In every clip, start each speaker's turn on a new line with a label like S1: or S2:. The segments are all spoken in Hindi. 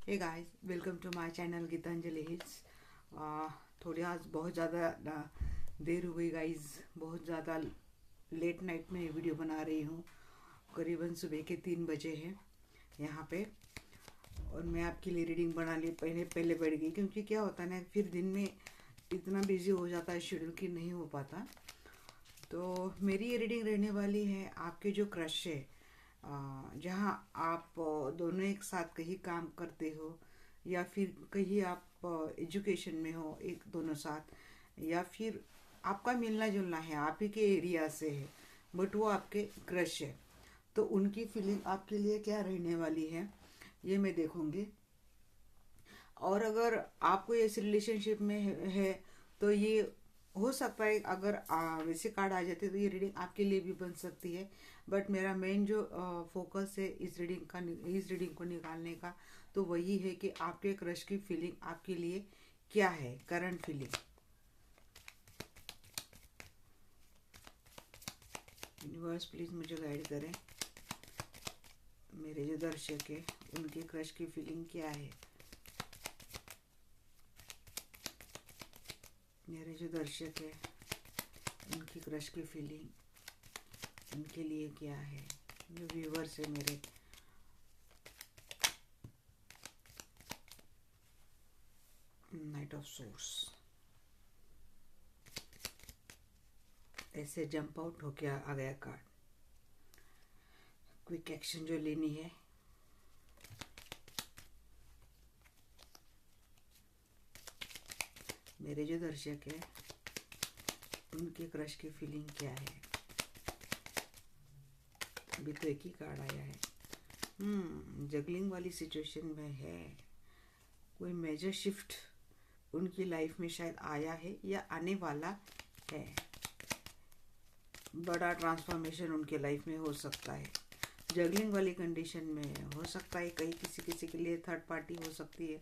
S1: Hey guys, welcome to my channel Geetanjali hits. थोड़ी आज बहुत ज़्यादा देर हो गई गाइस। बहुत ज़्यादा लेट नाइट में वीडियो बना रही हूँ। करीबन सुबह के 3 बजे हैं यहाँ पे। और मैं आपके लिए रीडिंग बना ली, पहले पहले बैठ गई, क्योंकि क्या होता है ना, फिर दिन में इतना बिजी हो जाता है शेड्यूल कि नहीं हो पाता। तो मेरी ये रीडिंग रहने वाली है आपके जो क्रश है, जहाँ आप दोनों एक साथ कहीं काम करते हो, या फिर कहीं आप एजुकेशन में हो एक दोनों साथ, या फिर आपका मिलना जुलना है, आप ही के एरिया से है, बट वो आपके क्रश है। तो उनकी फीलिंग आपके लिए क्या रहने वाली है, ये मैं देखूंगी। और अगर आप कोई ऐसे रिलेशनशिप में है तो ये हो सकता है, अगर वैसे कार्ड आ जाते तो ये रीडिंग आपके लिए भी बन सकती है। बट मेरा मेन जो फोकस है इस रीडिंग को निकालने का, तो वही है कि आपके क्रश की फीलिंग आपके लिए क्या है, करंट फीलिंग। यूनिवर्स प्लीज मुझे गाइड करें। मेरे जो दर्शक है उनके क्रश की फीलिंग क्या है। मेरे जो दर्शक है उनकी क्रश की फीलिंग उनके लिए क्या है। जो व्यूवर्स है मेरे, नाइट ऑफ सोर्स ऐसे जंप आउट होके आ गया कार्ड। क्विक एक्शन जो लेनी है, मेरे जो दर्शक है उनके क्रश की फीलिंग क्या है। अभी तो एक ही कार्ड आया है। जगलिंग वाली सिचुएशन में है। कोई मेजर शिफ्ट उनकी लाइफ में शायद आया है या आने वाला है। बड़ा ट्रांसफॉर्मेशन उनके लाइफ में हो सकता है। जगलिंग वाली कंडीशन में हो सकता है, कहीं किसी किसी के लिए थर्ड पार्टी हो सकती है।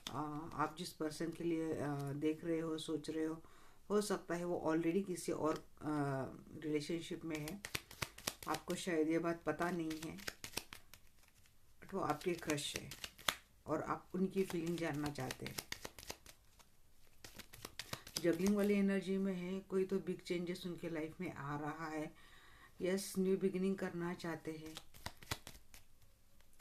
S1: आप जिस पर्सन के लिए देख रहे हो, सोच रहे हो सकता है वो ऑलरेडी किसी और रिलेशनशिप में है। आपको शायद ये बात पता नहीं है, बट वो आपके क्रश है और आप उनकी फीलिंग जानना चाहते हैं। जगलिंग वाली एनर्जी में है, कोई तो बिग चेंजेस उनके लाइफ में आ रहा है। यस, न्यू बिगिनिंग करना चाहते हैं।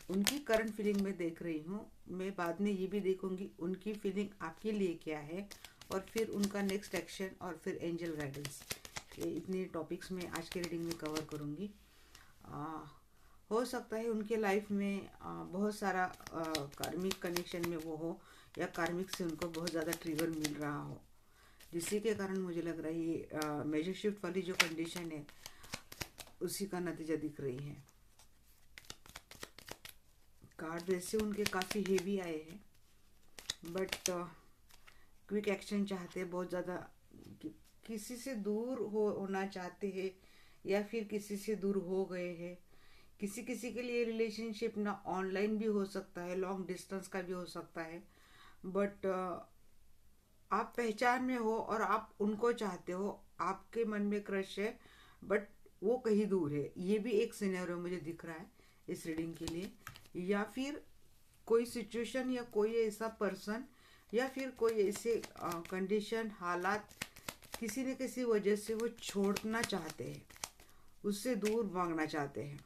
S1: उनकी करंट फीलिंग में देख रही हूँ। मैं बाद में ये भी देखूंगी उनकी फीलिंग आपके लिए क्या है, और फिर उनका नेक्स्ट एक्शन, और फिर एंजल गाइडेंस। ये इतने टॉपिक्स में आज के रीडिंग में कवर करूँगी। हो सकता है उनके लाइफ में बहुत सारा कार्मिक कनेक्शन में वो हो, या कार्मिक से उनको बहुत ज़्यादा ट्रिगर मिल रहा हो, जिसके के कारण मुझे लग रहा है ये मेजर शिफ्ट वाली जो कंडीशन है उसी का नतीजा दिख रही है। कार्ड वैसे उनके काफ़ी हेवी आए हैं, बट क्विक एक्शन चाहते हैं बहुत ज़्यादा। किसी से दूर होना चाहते हैं, या फिर किसी से दूर हो गए हैं। किसी किसी के लिए रिलेशनशिप ना ऑनलाइन भी हो सकता है, लॉन्ग डिस्टेंस का भी हो सकता है। बट आप पहचान में हो और आप उनको चाहते हो, आपके मन में क्रश है, बट वो कहीं दूर है। ये भी एक सिनेरियो मुझे दिख रहा है इस रीडिंग के लिए। या फिर कोई सिचुएशन, या कोई ऐसा पर्सन, या फिर कोई ऐसे कंडीशन, हालात, किसी न किसी वजह से वो छोड़ना चाहते हैं, उससे दूर भागना चाहते हैं।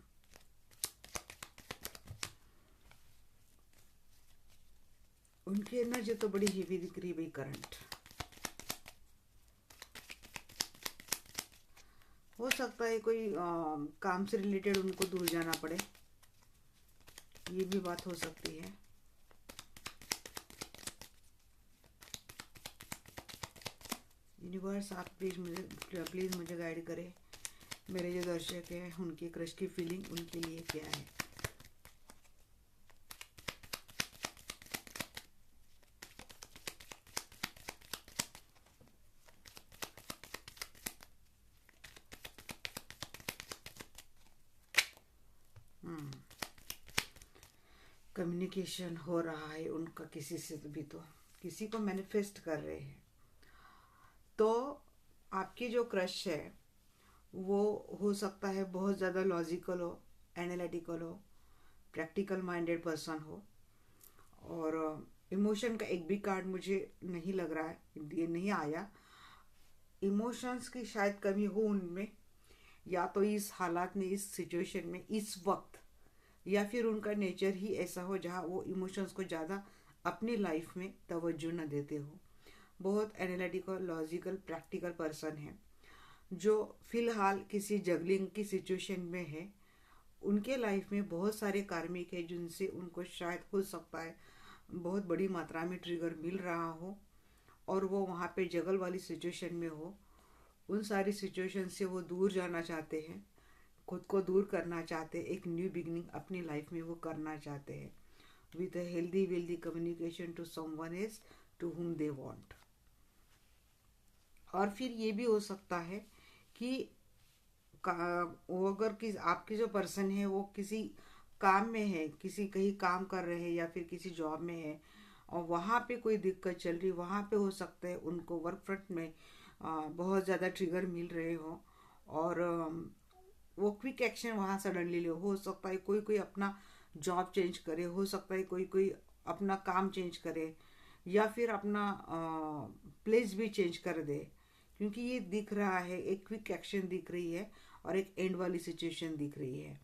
S1: उनकी एनर्जी तो बड़ी हेवी दिख रही है भाई, करंट। हो सकता है कोई काम से रिलेटेड उनको दूर जाना पड़े, ये भी बात हो सकती है। यूनिवर्स आप प्लीज़ मुझे गाइड करें। मेरे जो दर्शक हैं उनके क्रश की फीलिंग उनके लिए क्या है। कम्युनिकेशन हो रहा है उनका किसी से, भी तो किसी को मैनिफेस्ट कर रहे हैं। तो आपकी जो क्रश है वो हो सकता है बहुत ज़्यादा लॉजिकल हो, एनालिटिकल हो, प्रैक्टिकल माइंडेड पर्सन हो, इमोशन का एक भी कार्ड मुझे नहीं लग रहा है, ये नहीं आया। इमोशंस की शायद कमी हो उनमें, या तो इस हालात में, इस सिचुएशन में, इस वक्त, या फिर उनका नेचर ही ऐसा हो जहाँ वो इमोशंस को ज़्यादा अपनी लाइफ में तवज्जो न देते हो। बहुत एनालिटिकल, लॉजिकल, प्रैक्टिकल पर्सन है जो फिलहाल किसी जगलिंग की सिचुएशन में है। उनके लाइफ में बहुत सारे कार्मिक है जिनसे उनको शायद हो सकता है बहुत बड़ी मात्रा में ट्रिगर मिल रहा हो, और वो वहाँ पे जगल वाली सिचुएशन में हो। उन सारी सिचुएशन से वो दूर जाना चाहते हैं, खुद को दूर करना चाहते हैं, एक न्यू बिगनिंग अपनी लाइफ में वो करना चाहते हैं with a healthy wealthy communication to someone else to whom they want. और फिर ये भी हो सकता है कि वो अगर आपकी जो पर्सन है वो किसी काम में है, किसी कहीं काम कर रहे हैं या फिर किसी जॉब में है, और वहाँ पे कोई दिक्कत चल रही, वहाँ पे हो सकता है उनको वर्क फ्रंट में बहुत ज़्यादा ट्रिगर मिल रहे हो, और वो क्विक एक्शन वहाँ सडनली ले। हो सकता है कोई कोई अपना जॉब चेंज करे, हो सकता है कोई कोई अपना काम चेंज करे, या फिर अपना प्लेस भी चेंज कर दे, क्योंकि ये दिख रहा है, एक क्विक एक्शन दिख रही है और एक एंड वाली सिचुएशन दिख रही है।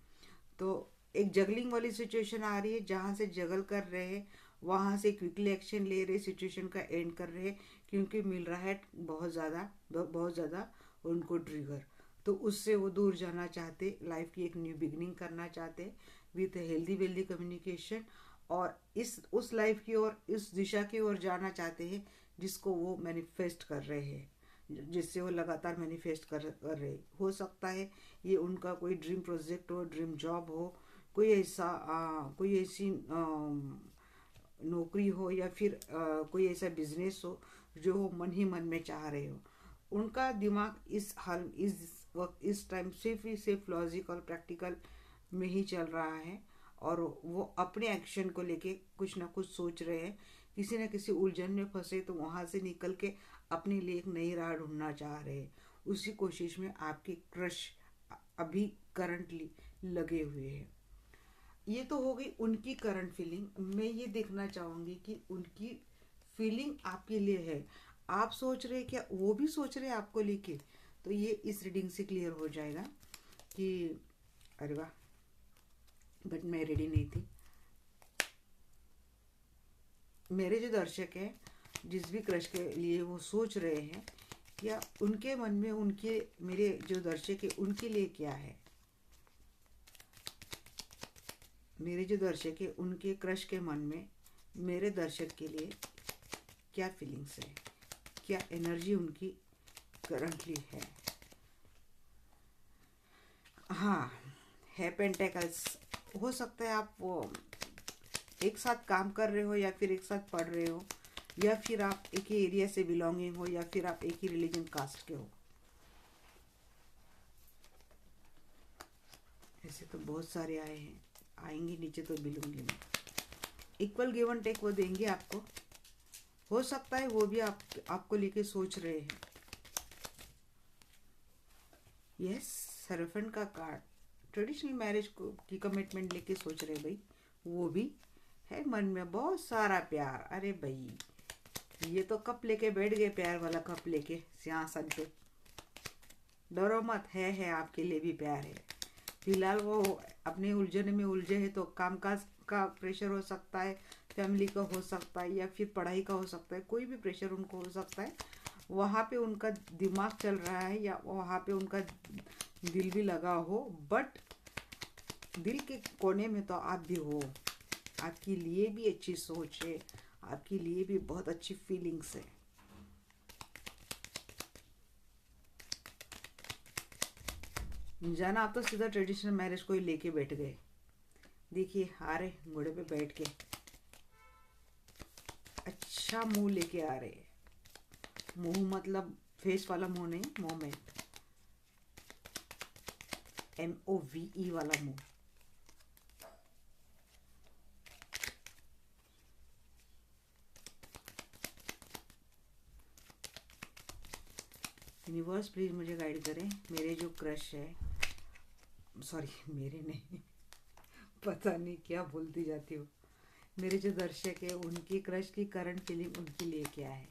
S1: तो एक जगलिंग वाली सिचुएशन आ रही है जहाँ से जगल कर रहे हैं, वहाँ से क्विकली एक्शन ले रहे, सिचुएशन का एंड कर रहे, क्योंकि मिल रहा है बहुत ज़्यादा उनको ट्रिगर। तो उससे वो दूर जाना चाहते, लाइफ की एक न्यू बिगनिंग करना चाहते विथ हेल्दी वेल्दी कम्युनिकेशन, और इस उस लाइफ की ओर, इस दिशा की ओर जाना चाहते हैं जिसको वो मैनिफेस्ट कर रहे हैं, जिससे वो लगातार मैनिफेस्ट कर रहे। हो सकता है ये उनका कोई ड्रीम प्रोजेक्ट हो, ड्रीम जॉब हो, कोई ऐसी नौकरी हो, या फिर कोई ऐसा बिजनेस हो जो वो मन ही मन में चाह रहे हो। उनका दिमाग इस वक्त, इस टाइम सिर्फ लॉजिकल प्रैक्टिकल में ही चल रहा है, और वो अपने एक्शन को लेके कुछ ना कुछ सोच रहे हैं। किसी न किसी उलझन में फंसे तो वहाँ से निकल के अपने लिए एक नई राह ढूंढना चाह रहे हैं। उसी कोशिश में आपके क्रश अभी करंटली लगे हुए हैं। ये तो हो गई उनकी करंट फीलिंग। मैं ये देखना चाहूँगी कि उनकी फीलिंग आपके लिए है, आप सोच रहे क्या वो भी सोच रहे आपको लेके। तो ये इस रीडिंग से क्लियर हो जाएगा कि अरे वाह, बट मैं रेडी नहीं थी। मेरे जो दर्शक हैं, जिस भी क्रश के लिए वो सोच रहे हैं, या उनके मन में, उनके, मेरे जो दर्शक है उनके लिए क्या है, मेरे जो दर्शक है उनके क्रश के मन में मेरे दर्शक के लिए क्या फीलिंग्स है, क्या एनर्जी उनकी करंटली है। हाँ, है पेंटेकल्स। हो सकता है आप वो एक साथ काम कर रहे हो, या फिर एक साथ पढ़ रहे हो, या फिर आप एक ही एरिया से बिलोंगिंग हो, या फिर आप एक ही रिलीजन कास्ट के हो। ऐसे तो बहुत सारे आए हैं, आएंगे नीचे तो मिलूंगी मैं। इक्वल गिव एंड टेक वो देंगे आपको। हो सकता है वो भी आपको लेके सोच रहे हैं। यस, सरफन का कार्ड ट्रेडिशनल मैरिज को की कमिटमेंट लेके सोच रहे भाई। वो भी है मन में बहुत सारा प्यार। अरे भाई, ये तो कप लेके बैठ गए, प्यार वाला कप लेके सिंहासन पे। डरो मत, है आपके लिए भी प्यार है। फिलहाल वो अपने उलझन में उलझे है, तो कामकाज का प्रेशर हो सकता है, फैमिली का हो सकता है, या फिर पढ़ाई का हो सकता है, कोई भी प्रेशर उनको हो सकता है। वहाँ पे उनका दिमाग चल रहा है, या वहाँ पे उनका दिल भी लगा हो, बट दिल के कोने में तो आप भी हो। आपके लिए भी अच्छी सोच है, आपके लिए भी बहुत अच्छी फीलिंग्स है। जाना आप तो सीधा ट्रेडिशनल मैरिज को ही लेके बैठ गए। देखिए आ रहे घोड़े पे बैठ के, अच्छा मुंह लेके आ रहे। मुंह मतलब फेस वाला मुंह नहीं, मोमेंट, MOVE वाला मुंह। यूनिवर्स प्लीज मुझे गाइड करें। मेरे जो क्रश है, सॉरी मेरे नहीं, पता नहीं क्या बोलती जाती हूँ। मेरे जो दर्शक है उनकी क्रश की करंट फीलिंग उनके लिए क्या है।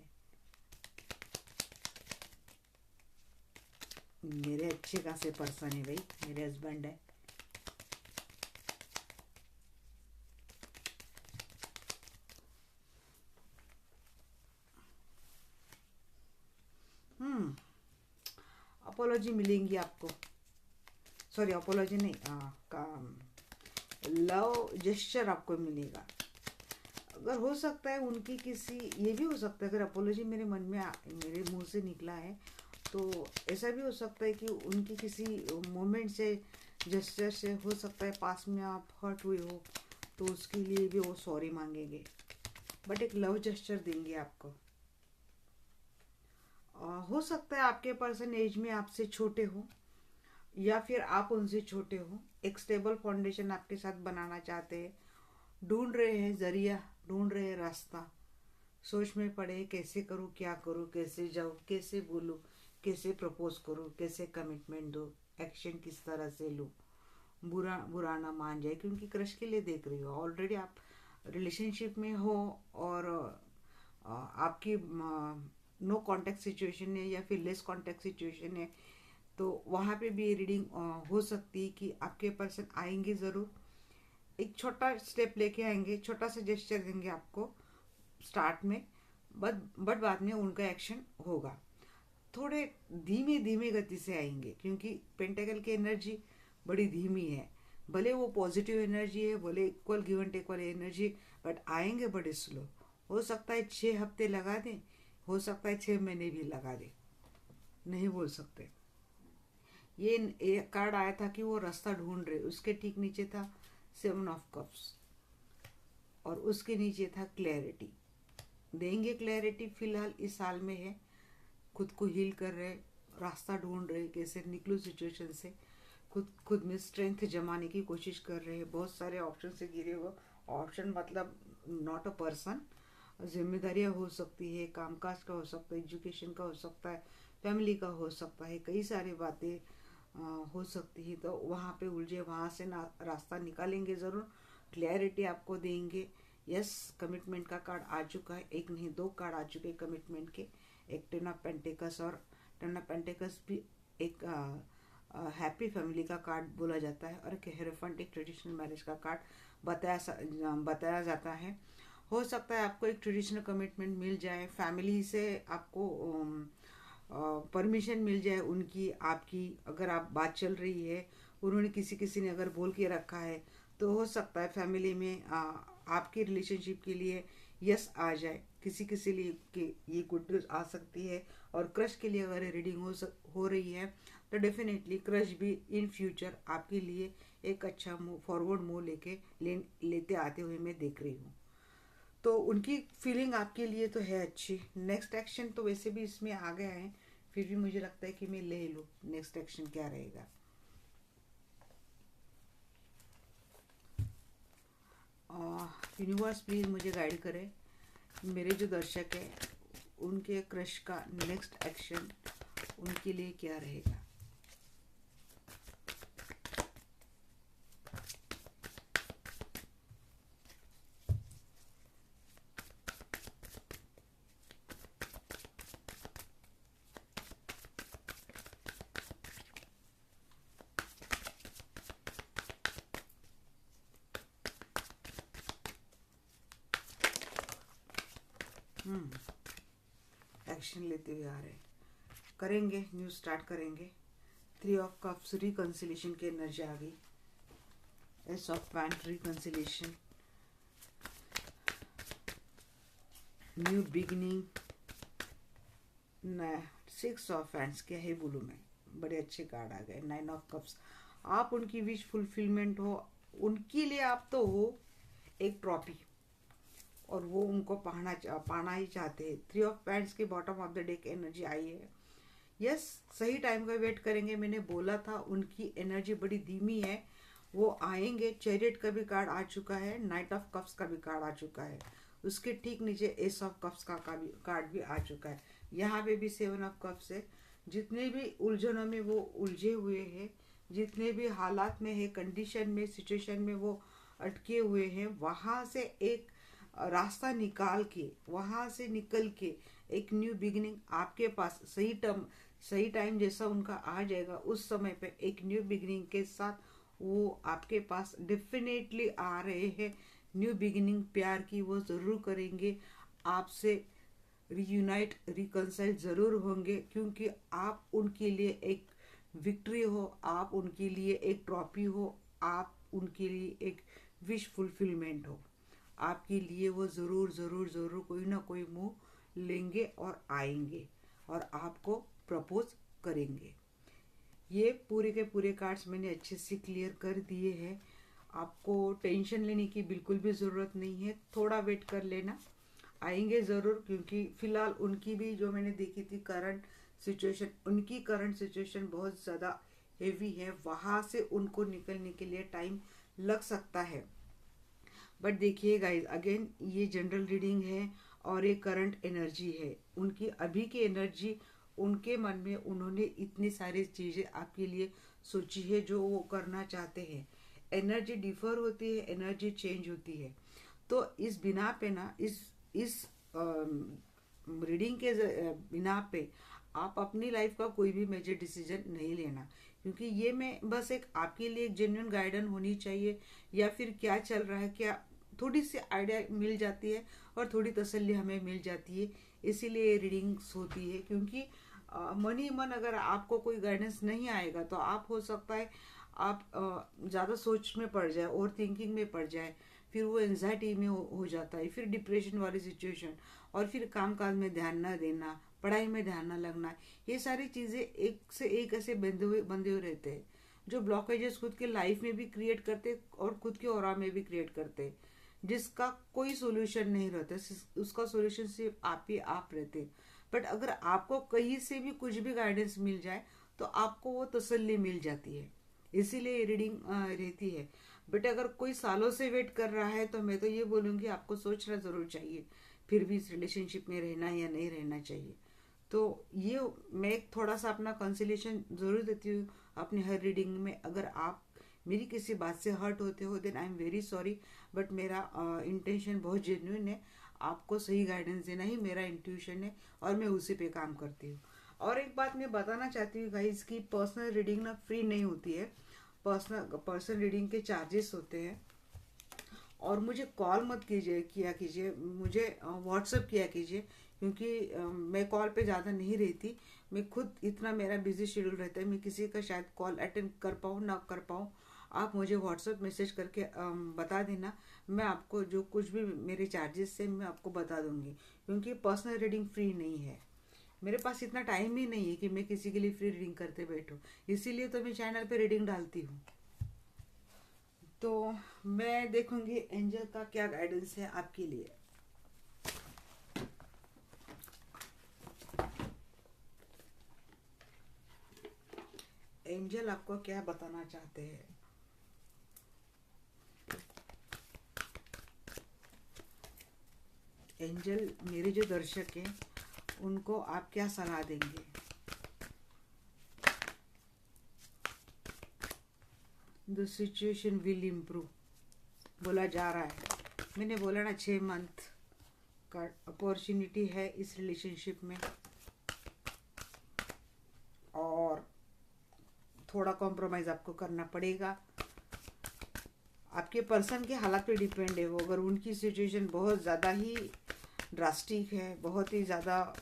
S1: मेरे अच्छे खासे पर्सन है भाई, मेरे हस्बैंड है। अपोलॉजी मिलेंगी आपको, सॉरी अपोलॉजी नहीं, लव जेस्चर आपको मिलेगा। अगर हो सकता है उनकी किसी, ये भी हो सकता है अगर अपोलॉजी मेरे मन में मेरे मुंह से निकला है तो ऐसा भी हो सकता है कि उनकी किसी मोमेंट से, जेस्चर से हो सकता है पास में आप हर्ट हुए हो तो उसके लिए भी वो सॉरी मांगेंगे, बट एक लव जेस्चर देंगे आपको। हो सकता है आपके पर्सन एज में आपसे छोटे हो या फिर आप उनसे छोटे हो, एक स्टेबल फाउंडेशन आपके साथ बनाना चाहते हैं, ढूंढ रहे हैं जरिया, ढूंढ रहे हैं रास्ता, सोच में पड़े कैसे करूँ, क्या करूँ, कैसे जाऊँ, कैसे बोलूँ, कैसे प्रपोज करूँ, कैसे कमिटमेंट दूँ, एक्शन किस तरह से लूँ, बुरा बुरा ना मान जाए, क्योंकि क्रश के लिए देख रही हो। ऑलरेडी आप रिलेशनशिप में हो और आपकी नो कांटेक्ट सिचुएशन है या फिर लेस कांटेक्ट सिचुएशन है, तो वहाँ पे भी ये रीडिंग हो सकती है कि आपके पर्सन आएंगे ज़रूर, एक छोटा स्टेप लेके आएंगे, छोटा सा जेस्चर देंगे आपको स्टार्ट में, बट बाद में उनका एक्शन होगा। थोड़े धीमे धीमे गति से आएंगे क्योंकि पेंटेकल की एनर्जी बड़ी धीमी है, भले वो पॉजिटिव एनर्जी है, भले इक्वल गिव एंड टेक वाली एनर्जी, बट आएंगे बड़े स्लो। हो सकता है 6 हफ्ते लगा दें, हो सकता है 6 महीने भी लगा दें, नहीं बोल सकते। ये कार्ड आया था कि वो रास्ता ढूंढ रहे, उसके ठीक नीचे था 7 ऑफ कप्स और उसके नीचे था क्लैरिटी। देंगे क्लैरिटी, फिलहाल इस साल में है, खुद को हील कर रहे, रास्ता ढूंढ रहे, कैसे निकलूं सिचुएशन से, खुद में स्ट्रेंथ जमाने की कोशिश कर रहे हैं। बहुत सारे ऑप्शन से घिरे हुए, ऑप्शन मतलब नॉट अ पर्सन, जिम्मेदारियां हो सकती है, कामकाज का हो सकता है, एजुकेशन का हो सकता है, फैमिली का हो सकता है, कई सारी बातें हो सकती है। तो वहाँ पे उलझे, वहाँ से ना रास्ता निकालेंगे ज़रूर, क्लैरिटी आपको देंगे। यस, कमिटमेंट का कार्ड आ चुका है, एक नहीं 2 कार्ड आ चुके हैं कमिटमेंट के, एक 10 ऑफ पेंटिकल्स, और 10 ऑफ पेंटिकल्स भी एक हैप्पी फैमिली का कार्ड बोला जाता है, और एक हेरोफेंट एक ट्रेडिशनल मैरिज का कार्ड बताया जाता है। हो सकता है आपको एक ट्रेडिशनल कमिटमेंट मिल जाए, फैमिली से आपको परमिशन मिल जाए उनकी, आपकी, अगर आप बात चल रही है, उन्होंने किसी ने अगर बोल के रखा है, तो हो सकता है फैमिली में आपकी रिलेशनशिप के लिए यस आ जाए, किसी लिए कि ये गुड न्यूज़ आ सकती है। और क्रश के लिए अगर रीडिंग हो रही है तो डेफिनेटली क्रश भी इन फ्यूचर आपके लिए एक अच्छा मूव, फॉरवर्ड मूव लेते आते हुए मैं देख रही हूँ। तो उनकी फीलिंग आपके लिए तो है अच्छी। नेक्स्ट एक्शन तो वैसे भी इसमें आ गया है, फिर भी मुझे लगता है कि मैं ले लूँ, नेक्स्ट एक्शन क्या रहेगा। यूनिवर्स प्लीज़ मुझे गाइड करे, मेरे जो दर्शक हैं उनके क्रश का नेक्स्ट एक्शन उनके लिए क्या रहेगा। एक्शन लेते हुए आ रहे, करेंगे, न्यू स्टार्ट करेंगे। 3 ऑफ कप्स रिकंसिलेशन की एनर्जी आ गई, S of wand reconciliation, new beginning, 6 of hands, क्या है बोलूँ मैं, बड़े अच्छे कार्ड आ गए। 9 ऑफ कप्स, आप उनकी विश फुलफिलमेंट हो, उनके लिए आप तो हो एक ट्रॉफी, और वो उनको पाना ही चाहते हैं। 3 ऑफ पैंट्स के bottom of the deck energy आई है। यस, सही टाइम का वेट करेंगे, मैंने बोला था उनकी एनर्जी बड़ी धीमी है, वो आएंगे। चैरियट का भी कार्ड आ चुका है, नाइट ऑफ कप्स का भी कार्ड आ चुका है, उसके ठीक नीचे एस ऑफ कप्स का कार्ड भी आ चुका है। यहाँ पे भी 7 ऑफ कप्स है। जितने भी उलझनों में वो उलझे हुए हैं, जितने भी हालात में है, कंडीशन में, सिचुएशन में वो अटके हुए हैं, वहाँ से एक रास्ता निकाल के, वहाँ से निकल के एक न्यू बिगिनिंग आपके पास सही टाइम जैसा उनका आ जाएगा, उस समय पे एक न्यू बिगिनिंग के साथ वो आपके पास डेफिनेटली आ रहे हैं। न्यू बिगिनिंग प्यार की वो ज़रूर करेंगे, आपसे रीयूनाइट रिकंसाइल ज़रूर होंगे, क्योंकि आप उनके लिए एक विक्ट्री हो, आप उनके लिए एक ट्रॉफी हो, आप उनके लिए एक विश फुलफिलमेंट हो। आपके लिए वो ज़रूर ज़रूर ज़रूर कोई ना कोई मूव लेंगे और आएंगे और आपको प्रपोज करेंगे। ये पूरे के पूरे कार्ड्स मैंने अच्छे से क्लियर कर दिए हैं। आपको टेंशन लेने की बिल्कुल भी ज़रूरत नहीं है, थोड़ा वेट कर लेना, आएंगे ज़रूर। क्योंकि फ़िलहाल उनकी भी जो मैंने देखी थी उनकी करंट सिचुएशन बहुत ज़्यादा हेवी है, वहाँ से उनको निकलने के लिए टाइम लग सकता है। बट देखिए गाइस, अगेन ये जनरल रीडिंग है और ये करंट एनर्जी है, उनकी अभी की एनर्जी, उनके मन में उन्होंने इतनी सारी चीज़ें आपके लिए सोची है जो वो करना चाहते हैं। एनर्जी डिफर होती है, एनर्जी चेंज होती है। तो इस बिना पे ना, इस रीडिंग के बिना पे आप अपनी लाइफ का कोई भी मेजर डिसीजन नहीं लेना, क्योंकि ये मैं बस एक आपके लिए एक जेन्युइन गाइडेंस होनी चाहिए, या फिर क्या चल रहा है, क्या थोड़ी सी आइडिया मिल जाती है और थोड़ी तसल्ली हमें मिल जाती है, इसीलिए रीडिंग्स होती है। क्योंकि मन ही मन अगर आपको कोई गाइडेंस नहीं आएगा तो आप हो सकता है आप ज़्यादा सोच में पड़ जाए, ओवर थिंकिंग में पड़ जाए, फिर वो एंजाइटी में हो जाता है, फिर डिप्रेशन वाली सिचुएशन, और फिर काम काज में ध्यान ना देना, पढ़ाई में ध्यान ना लगना, ये सारी चीज़ें एक से एक ऐसे बंधे हुए रहते हैं जो ब्लॉकेजेस खुद के लाइफ में भी क्रिएट करते और खुद के ऑरा में भी क्रिएट करते, जिसका कोई सोल्यूशन नहीं रहता, उसका सोल्यूशन सिर्फ आप ही आप रहते। बट अगर आपको कहीं से भी कुछ भी गाइडेंस मिल जाए तो आपको वो तसल्ली मिल जाती है, इसीलिए रीडिंग रहती है। बट अगर कोई सालों से वेट कर रहा है तो मैं तो ये बोलूँगी आपको सोचना ज़रूर चाहिए, फिर भी इस रिलेशनशिप में रहना या नहीं रहना चाहिए। तो ये मैं थोड़ा सा अपना कंसलेशन ज़रूर देती हूँ अपनी हर रीडिंग में। अगर आप मेरी किसी बात से हर्ट होते हो then I am very sorry, but मेरा इंटेंशन बहुत जेन्युइन है, आपको सही गाइडेंस देना ही मेरा इंट्यूशन है और मैं उसी पे काम करती हूँ। और एक बात मैं बताना चाहती हूँ गाइस कि पर्सनल रीडिंग ना फ्री नहीं होती है, पर्सनल रीडिंग के चार्जेस होते हैं। और मुझे कॉल मत किया कीजिए, मुझे व्हाट्सअप किया कीजिए, क्योंकि मैं कॉल पे ज़्यादा नहीं रहती, मैं खुद इतना मेरा बिजी शेड्यूल रहता है, मैं किसी का शायद कॉल अटेंड कर पाऊँ ना कर पाऊँ। आप मुझे व्हाट्सअप मैसेज करके बता देना, मैं आपको जो कुछ भी मेरे चार्जेस से मैं आपको बता दूंगी, क्योंकि पर्सनल रीडिंग फ्री नहीं है। मेरे पास इतना टाइम ही नहीं है कि मैं किसी के लिए फ्री रीडिंग करते बैठूं, इसीलिए तो मैं चैनल पे रीडिंग डालती हूँ। तो मैं देखूंगी एंजल का क्या गाइडेंस है आपके लिए। एंजल आपको क्या बताना चाहते हैं? एंजल मेरे जो दर्शक हैं उनको आप क्या सलाह देंगे? द सिचुएशन विल इम्प्रूव बोला जा रहा है, मैंने बोला ना 6 मंथ का अपॉर्चुनिटी है इस रिलेशनशिप में, और थोड़ा कॉम्प्रोमाइज़ आपको करना पड़ेगा। आपके पर्सन के हालात पे डिपेंड है वो, अगर उनकी सिचुएशन बहुत ज़्यादा ही ड्रास्टिक है, बहुत ही ज़्यादा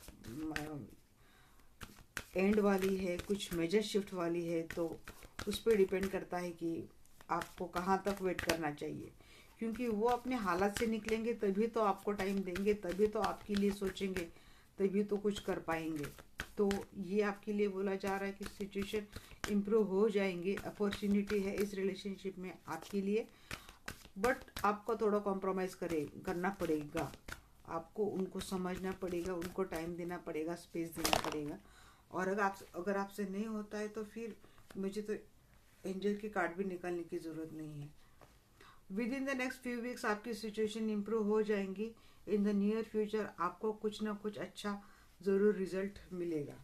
S1: एंड वाली है, कुछ मेजर शिफ्ट वाली है, तो उस पर डिपेंड करता है कि आपको कहाँ तक वेट करना चाहिए। क्योंकि वो अपने हालात से निकलेंगे तभी तो आपको टाइम देंगे, तभी तो आपके लिए सोचेंगे, तभी तो कुछ कर पाएंगे। तो ये आपके लिए बोला जा रहा है कि सिचुएशन इम्प्रूव हो जाएंगे, अपॉर्चुनिटी है इस रिलेशनशिप में आपके लिए, बट आपको थोड़ा कॉम्प्रोमाइज़ करना पड़ेगा, आपको उनको समझना पड़ेगा, उनको टाइम देना पड़ेगा, स्पेस देना पड़ेगा। और अगर आपसे नहीं होता है तो फिर मुझे तो एंजल की कार्ड भी निकालने की ज़रूरत नहीं है। With in the next few weeks आपकी सिचुएशन इम्प्रूव हो जाएंगी। इन द नियर फ्यूचर आपको कुछ ना कुछ अच्छा ज़रूर रिजल्ट मिलेगा।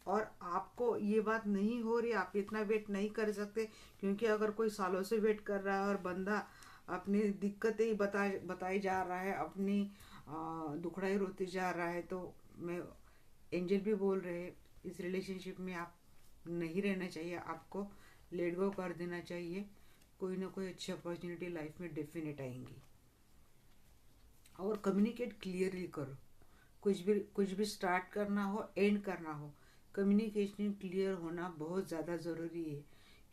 S1: और आपको ये बात नहीं हो रही, आप इतना वेट नहीं कर सकते, क्योंकि अगर कोई सालों से वेट कर रहा है और बंदा अपनी दिक्कतें ही बताई जा रहा है, अपनी दुखड़ाई रोते जा रहा है, तो मैं एंजल भी बोल रहे हैं इस रिलेशनशिप में आप नहीं रहना चाहिए, आपको लेट गो कर देना चाहिए। कोई ना कोई अच्छी अपॉर्चुनिटी लाइफ में डेफिनेट आएंगी। और कम्युनिकेट क्लियरली करो, कुछ भी स्टार्ट करना हो, एंड करना हो, कम्युनिकेशन क्लियर होना बहुत ज़्यादा ज़रूरी है,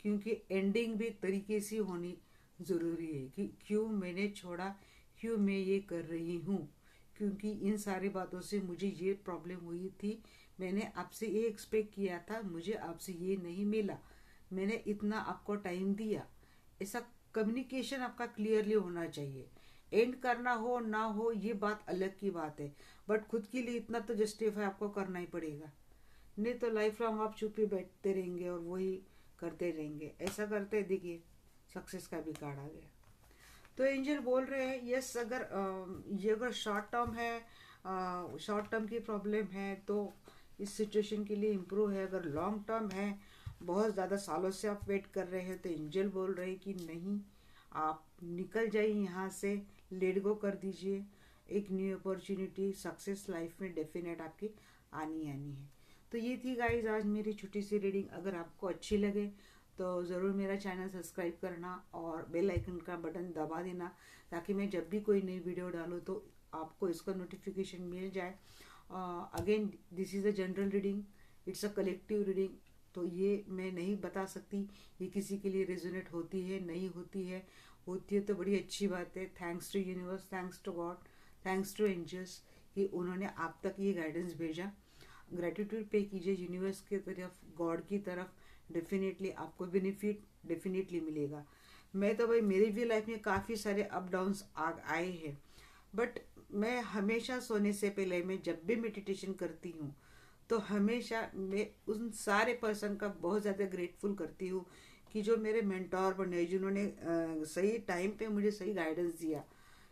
S1: क्योंकि एंडिंग भी तरीके से होनी ज़रूरी है कि क्यों मैंने छोड़ा, क्यों मैं ये कर रही हूँ, क्योंकि इन सारी बातों से मुझे ये प्रॉब्लम हुई थी, मैंने आपसे ये एक्सपेक्ट किया था, मुझे आपसे ये नहीं मिला, मैंने इतना आपको टाइम दिया। ऐसा कम्युनिकेशन आपका क्लियरली होना चाहिए। एंड करना हो ना हो ये बात अलग की बात है, बट खुद के लिए इतना तो जस्टिफाई आपको करना ही पड़ेगा, नहीं तो लाइफ लॉन्ग आप चुप ही बैठते रहेंगे और वही करते रहेंगे। ऐसा करते देखिए सक्सेस का भी कार्ड आ गया। तो एंजल बोल रहे हैं यस, ये अगर शॉर्ट टर्म है, शॉर्ट टर्म की प्रॉब्लम है तो इस सिचुएशन के लिए इम्प्रूव है। अगर लॉन्ग टर्म है, बहुत ज़्यादा सालों से आप वेट कर रहे हैं, तो एंजल बोल रहे हैं कि नहीं, आप निकल जाइए यहाँ से, लेट गो कर दीजिए। एक न्यू अपॉर्चुनिटी, सक्सेस लाइफ में डेफिनेट आपकी आनी है। तो ये थी गाइज आज मेरी छोटी सी रीडिंग। अगर आपको अच्छी लगे तो ज़रूर मेरा चैनल सब्सक्राइब करना और बेल आइकन का बटन दबा देना, ताकि मैं जब भी कोई नई वीडियो डालूँ तो आपको इसका नोटिफिकेशन मिल जाए। Again this is a general reading, it's a collective reading, तो ये मैं नहीं बता सकती ये किसी के लिए रेजोनेट होती है नहीं होती है। होती है तो बड़ी अच्छी बात है। Thanks to universe, thanks to God, thanks to angels कि उन्होंने आप तक ये गाइडेंस भेजा। ग्रेटिट्यूड पे कीजिए यूनिवर्स की तरफ, गॉड की तरफ, डेफिनेटली आपको बेनिफिट डेफिनेटली मिलेगा। मैं तो भाई मेरी भी लाइफ में काफ़ी सारे अप डाउन्स आए हैं, बट मैं हमेशा सोने से पहले, मैं जब भी मेडिटेशन करती हूँ तो हमेशा मैं उन सारे पर्सन का बहुत ज़्यादा ग्रेटफुल करती हूँ कि जो मेरे मेंटोर बने, जिन्होंने सही टाइम पे मुझे सही गाइडेंस दिया,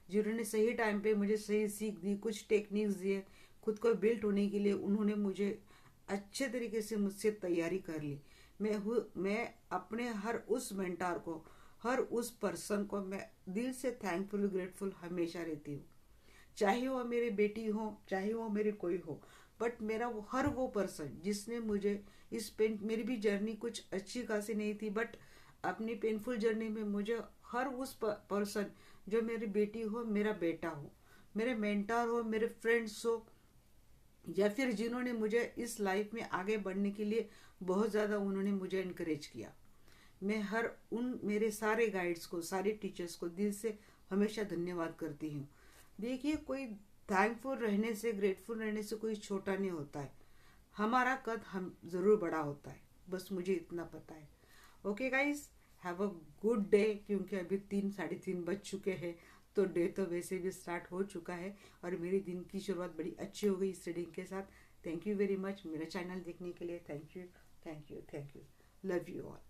S1: जिन्होंने सही टाइम पे मुझे सही सीख दी, कुछ टेक्निक्स दिए खुद को बिल्ट होने के लिए। उन्होंने मुझे अच्छे तरीके से मुझसे तैयारी कर ली। मैं अपने हर उस मेंटर को, हर उस पर्सन को मैं दिल से थैंकफुल ग्रेटफुल हमेशा रहती हूँ, चाहे वो मेरी बेटी हो, चाहे वो मेरी कोई हो, बट मेरा हर वो पर्सन जिसने मुझे मेरी भी जर्नी कुछ अच्छी खासी नहीं थी, बट अपनी पेनफुल जर्नी में मुझे हर उस पर्सन, जो मेरी बेटी हो, मेरा बेटा हो, मेरे मेंटर हो, मेरे फ्रेंड्स हो, या फिर जिन्होंने मुझे इस लाइफ में आगे बढ़ने के लिए बहुत ज़्यादा उन्होंने मुझे इनकरेज किया, मैं हर उन मेरे सारे गाइड्स को, सारे टीचर्स को दिल से हमेशा धन्यवाद करती हूँ। देखिए कोई थैंकफुल रहने से, ग्रेटफुल रहने से कोई छोटा नहीं होता है, हमारा कद हम ज़रूर बड़ा होता है, बस मुझे इतना पता है। Okay guys, have a good day, क्योंकि अभी 3 साढ़े 3 बज चुके हैं, तो डे तो वैसे भी स्टार्ट हो चुका है और मेरी दिन की शुरुआत बड़ी अच्छी हो गई इस रीडिंग के साथ। थैंक यू वेरी मच मेरा चैनल देखने के लिए। Thank you, thank you, thank you. Love you all.